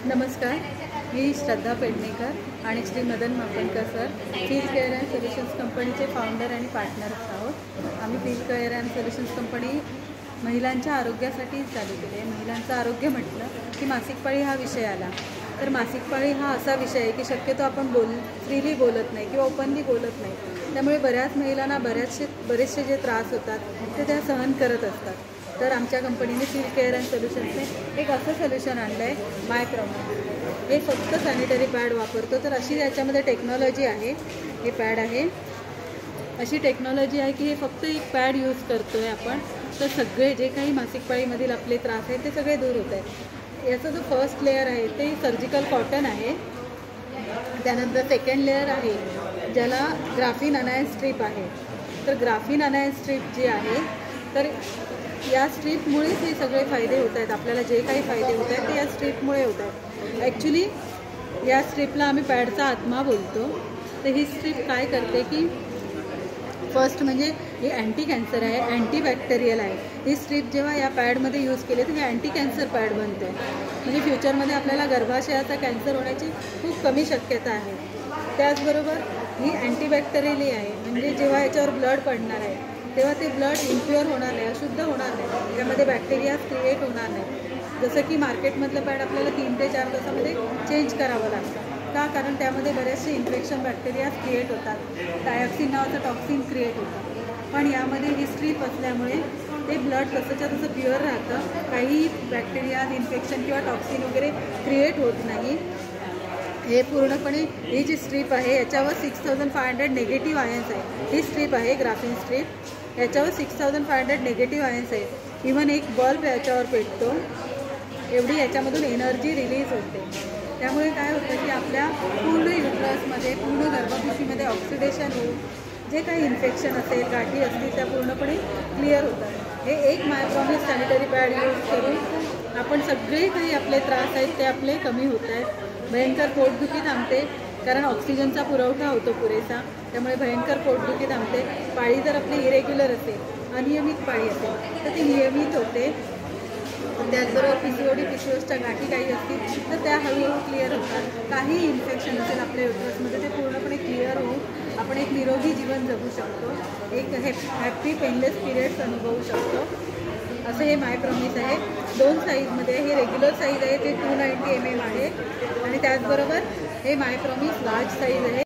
नमस्कार, मी श्रद्धा पेडणेकर आणि Shri Madan Mapankar sir Feel Care and Solutions कंपनीचे फाउंडर आणि पार्टनर्स आहोत। आम्ही Feel Care and Solutions company महिलांच्या आरोग्यासाठी चालू केली आहे। महिलांचं आरोग्य म्हटलं की मासिक पाळी हा विषय आला, तर मासिक पाळी हा असा विषय आहे की शक्यतो आपण फ्रीली बोलत नाही किंवा ओपनली बोलत नाही। त्यामुळे बऱ्याच महिलांना बरेचसे जे त्रास होतात ते त्या सहन करत असतात। तर आमच्या कंपनीने फील केअर अँड सोल्युशन्सने एक असं सोल्युशन आणलं आहे, माय प्रॉमिस। हे फक्त सॅनिटरी पॅड वापरतो, तर अशी याच्यामध्ये टेक्नॉलॉजी आहे। हे पॅड आहे, अशी टेक्नॉलॉजी आहे की हे फक्त एक पॅड यूज करतो आहे आपण, तर सगळे जे काही मासिक पाळीमधील आपले त्रास आहेत ते सगळे दूर होत आहेत। याचा जो फर्स्ट लेअर आहे ते सर्जिकल कॉटन आहे। त्यानंतर सेकंड लेअर आहे ज्याला ग्राफीन अनायन स्ट्रीप आहे। तर ग्राफीन अनायन स्ट्रीप जी आहे, तर या स्ट्रीपमुळेच हे सगळे फायदे होत आहेत। आपल्याला जे काही फायदे होत आहेत ते या स्ट्रीपमुळे होत आहेत। ॲक्च्युली या स्ट्रीपला आम्ही पॅडचा आत्मा बोलतो। तर ही स्ट्रीप काय करते की फर्स्ट म्हणजे ही अँटी कॅन्सर आहे, अँटीबॅक्टेरियल आहे। ही स्ट्रीप जेव्हा या पॅडमध्ये यूज केली तर हे अँटी कॅन्सर पॅड बनते, म्हणजे फ्युचरमध्ये आपल्याला गर्भाशयाचा कॅन्सर होण्याची खूप कमी शक्यता आहे। त्याचबरोबर ही अँटीबॅक्टेरियली आहे, म्हणजे जेव्हा याच्यावर ब्लड पडणार आहे तेव्हा ते ब्लड इम्प्युअर होणार नाही, अशुद्ध होणार नाही, त्यामध्ये बॅक्टेरिया क्रिएट होणार नाही। जसं की मार्केटमधलं पॅड आपल्याला 3 ते 4 तासामध्ये चेंज करावं लागतं का, कारण त्यामध्ये बरेचसे इन्फेक्शन बॅक्टेरिया क्रिएट होतात, डायऑक्सिन नावाचं टॉक्सिन क्रिएट होतं। पण यामध्ये ही स्ट्रीप असल्यामुळे ते ब्लड तसंच्या तसं प्युअर राहतं, काही बॅक्टेरिया इन्फेक्शन किंवा टॉक्सिन वगैरे क्रिएट होत नाही। हे पूर्णपणे ही जी स्ट्रीप आहे याच्यावर 6500 निगेटिव्ह आयन्स आहे। ही स्ट्रीप आहे ग्राफीन स्ट्रीप, याच्यावर 6500 निगेटिव्ह आयन्स आहे। इव्हन एक बल्ब याच्यावर पेटतो, एवढी याच्यामधून एनर्जी रिलीज होते। त्यामुळे काय होतं की आपल्या पूर्ण युट्रसमध्ये, पूर्ण गर्भपिशवीमध्ये ऑक्सिडेशन होऊन जे काही इन्फेक्शन असेल, गाठी असतील, त्या पूर्णपणे क्लिअर होतात। हे एक माय प्रॉमिस सॅनिटरी पॅड यूज करून आपण सगळे काही आपले त्रास आहेत ते आपले कमी होत आहेत। भयंकर पोटदुखी थांबते, कारण ऑक्सिजनचा पुरवठा होतो पुरेसा, त्यामुळे भयंकर पोटदुखी थांबते। पाळी जर आपली इरेग्युलर असेल, अनियमित पाळी असेल तर ती नियमित होते। त्याचबरोबर PCOSच्या गाठी काही असतील तर त्या हळूहळू क्लिअर होतात। काही इन्फेक्शन असेल आपल्या युट्रसमध्ये ते पूर्णपणे क्लिअर होऊन आपण एक निरोगी जीवन जगू शकतो, एक हॅप्पी पेनलेस पिरियड्स अनुभवू शकतो। असं हे माय प्रॉमिस आहे। 2 साईजमध्ये, हे रेग्युलर साईज आहे ते 290 mm आहे, आणि त्याचबरोबर hey my promise large size आहे।